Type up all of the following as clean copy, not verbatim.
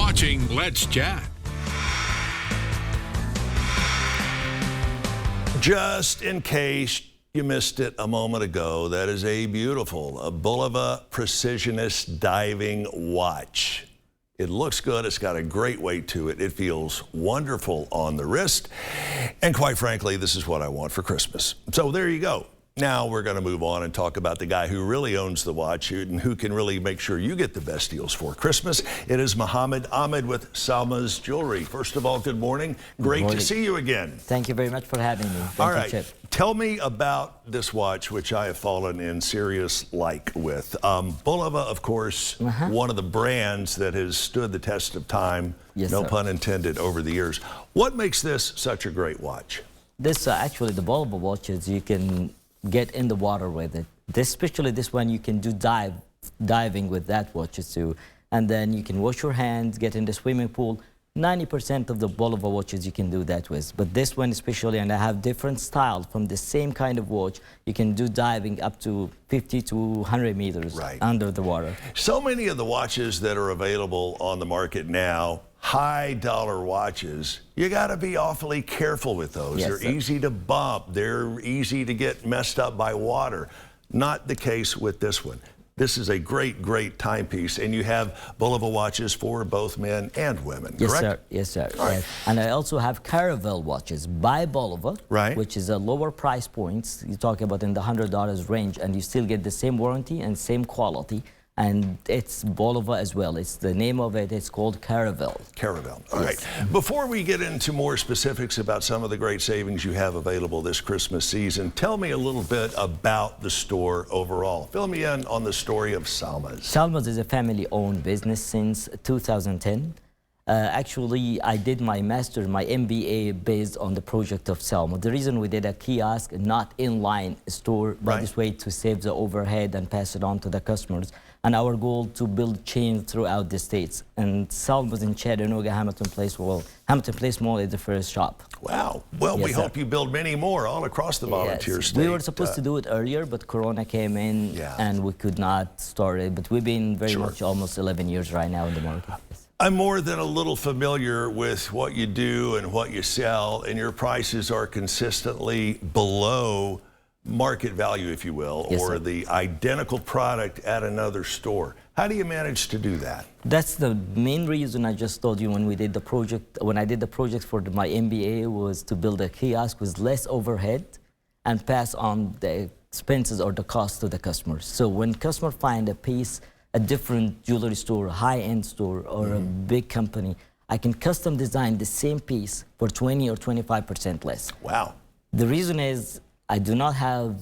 watching Let's Chat. Just in case you missed it a moment ago, that is a beautiful Bulova Precisionist diving watch. It looks good. It's got a great weight to it. It feels wonderful on the wrist. And quite frankly, this is what I want for Christmas. So there you go. Now we're going to move on and talk about the guy who really owns the watch and who can really make sure you get the best deals for Christmas. It is Mohammed Ahmed with Salma's Jewelry. First of all, good morning. Great to see you again. Thank you very much for having me. All right. Tell me about this watch, which I have fallen in serious like with. Bulova, of course, one of the brands that has stood the test of time, no pun intended, over the years. What makes this such a great watch? This actually, the Bulova watches, you can get in the water with it. Especially this one, you can do diving with that watch too. And then you can wash your hands, get in the swimming pool. 90% of the Bulova watches you can do that with. But this one especially, and I have different styles from the same kind of watch, you can do diving up to 50 to 100 meters under the water. So many of the watches that are available on the market now, high dollar watches, you got to be awfully careful with those. They're easy to bump. They're easy to get messed up by water. Not the case with this one. This is a great, great timepiece, and you have Bulova watches for both men and women, correct? Yes, sir. Right. And I also have Caravel watches by Bulova, which is a lower price points. You talk about in the $100 range, and you still get the same warranty and same quality. And it's Bulova as well. It's the name of it. It's called Caravel. Caravel. All right. Before we get into more specifics about some of the great savings you have available this Christmas season, tell me a little bit about the store overall. Fill me in on the story of Salma's. Salma's is a family-owned business since 2010. Actually, I did my master's, my MBA, based on the project of Salma. The reason we did a kiosk, not inline store, but this way to save the overhead and pass it on to the customers. And our goal to build chains throughout the states. And Salma's in Chattanooga, Hamilton Place. Well, Hamilton Place Mall is the first shop. Wow. Well, we hope you build many more all across the volunteer state. We were supposed to do it earlier, but Corona came in and we could not start it. But we've been very much almost 11 years right now in the market. I'm more than a little familiar with what you do and what you sell, and your prices are consistently below market value, if you will, or the identical product at another store. How do you manage to do that? That's the main reason I just told you when we did the project. When I did the project for my MBA, was to build a kiosk with less overhead and pass on the expenses or the cost to the customers. So when customer find a piece, a different jewelry store, high-end store, or a big company, I can custom design the same piece for 20 or 25% less. Wow. The reason is I do not have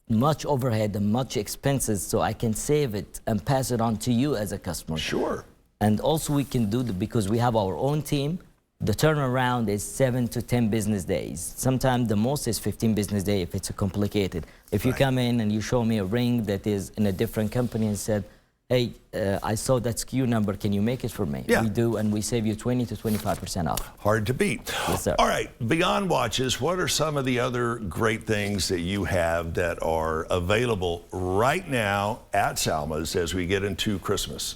much overhead and much expenses, so I can save it and pass it on to you as a customer. Sure. And also we can do because we have our own team. The turnaround is 7 to 10 business days. Sometimes the most is 15 business days if it's complicated. If you come in and you show me a ring that is in a different company and said, hey, I saw that SKU number, can you make it for me? We do, and we save you 20 to 25% off. Hard to beat. Yes, sir. All right, beyond watches, what are some of the other great things that you have that are available right now at Salma's as we get into Christmas?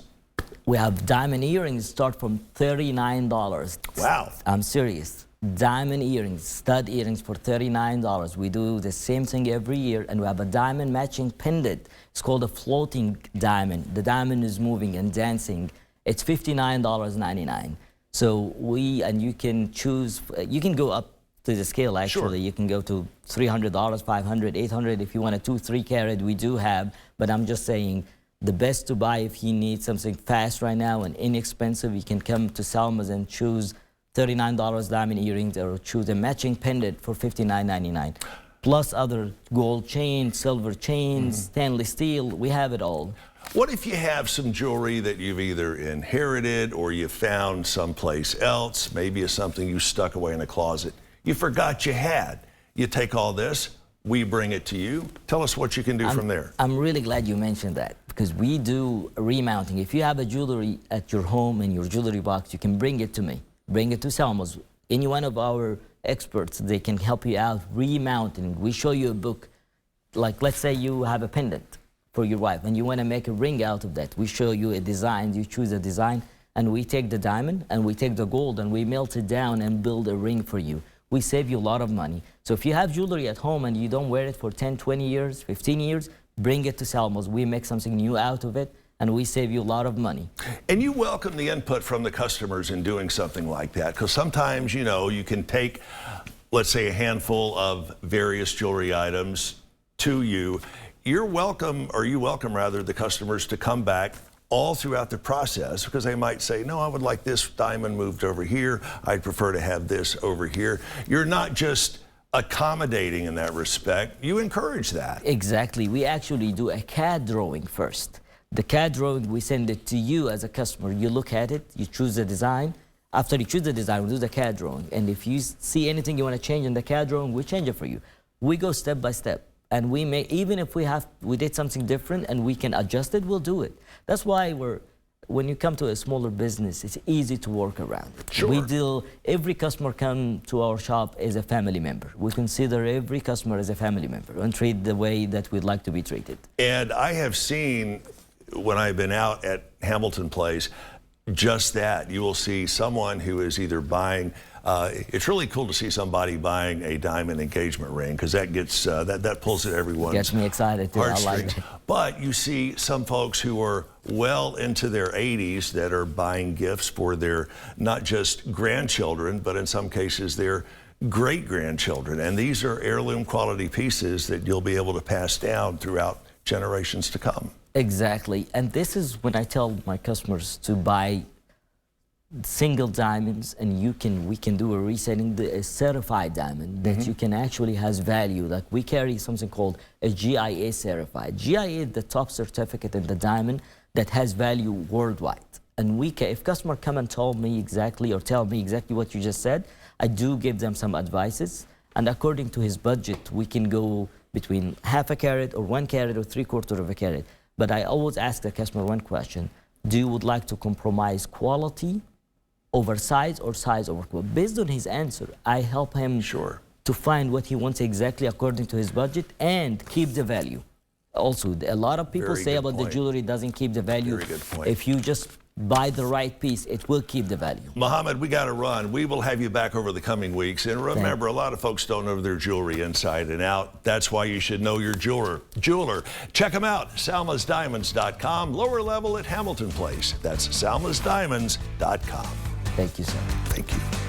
We have diamond earrings start from $39. Wow. I'm serious. Diamond earrings, stud earrings for $39. We do the same thing every year, and we have a diamond matching pendant. It's called a floating diamond. The diamond is moving and dancing. It's $59.99. So you can choose, you can go up to the scale actually. You can go to $300, $500, $800 if you want a 2-3 carat, we do have, but I'm just saying the best to buy if you need something fast right now and inexpensive, you can come to Salma's and choose $39 diamond earrings or choose a matching pendant for $59.99. Plus other gold chains, silver chains, stainless steel, we have it all. What if you have some jewelry that you've either inherited or you found someplace else, maybe it's something you stuck away in a closet, you forgot you had. You take all this, we bring it to you. Tell us what you can do from there. I'm really glad you mentioned that because we do remounting. If you have a jewelry at your home in your jewelry box, you can bring it to me. Bring it to Salma's. Any one of our experts, they can help you out remounting. We show you a book, like let's say you have a pendant for your wife and you want to make a ring out of that. We show you a design, you choose a design, and we take the diamond and we take the gold and we melt it down and build a ring for you. We save you a lot of money. So if you have jewelry at home and you don't wear it for 10, 20 years, 15 years, bring it to Salma's. We make something new out of it, and we save you a lot of money. And you welcome the input from the customers in doing something like that, because sometimes, you know, you can take, let's say, a handful of various jewelry items to you. You welcome the customers to come back all throughout the process, because they might say, no, I would like this diamond moved over here. I'd prefer to have this over here. You're not just accommodating in that respect, you encourage that. Exactly. We actually do a CAD drawing first. The CAD drawing, we send it to you as a customer. You look at it, you choose the design. After you choose the design, we do the CAD drawing. And if you see anything you want to change in the CAD drawing, we change it for you. We go step by step. And we may, even if we did something different and we can adjust it, we'll do it. That's why when you come to a smaller business, it's easy to work around. Sure. Every customer come to our shop as a family member. We consider every customer as a family member and treat the way that we'd like to be treated. And I have seen, when I've been out at Hamilton Place, just that. You will see someone who is either buying, it's really cool to see somebody buying a diamond engagement ring, because that gets, that pulls at everyone's Gets me excited too. I like it. But you see some folks who are well into their 80s that are buying gifts for their, not just grandchildren, but in some cases their great-grandchildren. And these are heirloom quality pieces that you'll be able to pass down throughout generations to come. Exactly. And this is when I tell my customers to buy single diamonds, and we can do a reselling, a certified diamond that you can actually has value. Like we carry something called a GIA certified. GIA is the top certificate in the diamond that has value worldwide. And if customer come and tell me exactly what you just said, I do give them some advices. And according to his budget, we can go between half a carat or 1 carat or 3/4 of a carat. But I always ask the customer one question: do you would like to compromise quality over size or size over quality? Based on his answer, I help him to find what he wants exactly according to his budget and keep the value. Also, a lot of people say about the jewelry doesn't keep the value. Very good point. If you just buy the right piece, it will keep the value. Mohammed, we got to run. We will have you back over the coming weeks. And remember, a lot of folks don't know their jewelry inside and out. That's why you should know your jeweler. Check them out, salmasdiamonds.com, lower level at Hamilton Place. That's salmasdiamonds.com. Thank you, sir. Thank you.